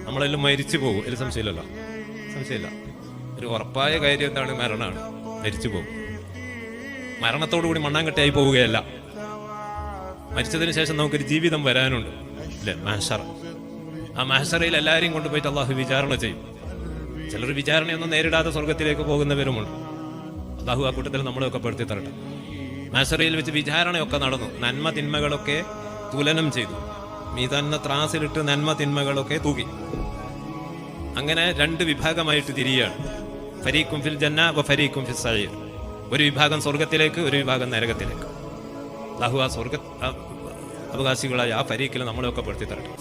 നമ്മളെല്ലാം മരിച്ചു പോകും, ഒരു സംശയമില്ലല്ലോ. സംശയമില്ല, ഒരു ഉറപ്പായ കാര്യം എന്താണ്? മരണമാണ്. മരിച്ചു പോകും. മരണത്തോടു കൂടി മണ്ണാങ്കട്ടയായി പോവുകയല്ല. മരിച്ചതിന് ശേഷം നമുക്കൊരു ജീവിതം വരാനുണ്ട്, അല്ലേ? മഹ്ശറ. ആ മഹ്ശറയിൽ എല്ലാവരെയും കൊണ്ടുപോയിട്ട് അള്ളാഹു വിചാരണ ചെയ്യും. ചിലർ വിചാരണയൊന്നും നേരിടാതെ സ്വർഗത്തിലേക്ക് പോകുന്നവരുമുണ്ട്. അള്ളാഹു ആ കൂട്ടത്തിൽ നമ്മളെയൊക്കെ പെടുത്തി തരട്ടെ. മഹ്ശറയിൽ വെച്ച് വിചാരണയൊക്കെ നടന്നു. നന്മ തിന്മകളൊക്കെ തുലനം ചെയ്തു. മീസാന ത്രാസിലിട്ട് നന്മ തിന്മകളൊക്കെ തൂക്കി. അങ്ങനെ രണ്ട് വിഭാഗമായിട്ട് തിരിയാണ്. ഫരീഖും ഫിൽ ജന്ന വ ഫരീഖും ഫിൽ സഈർ. ഒരു വിഭാഗം സ്വർഗത്തിലേക്ക്, ഒരു വിഭാഗം നരകത്തിലേക്ക്. അല്ലാഹു ആ സ്വർഗ അവകാശികളായ ആ ഫരീഖിൽ നമ്മളെയൊക്കെ പെടുത്തി തരട്ടെ.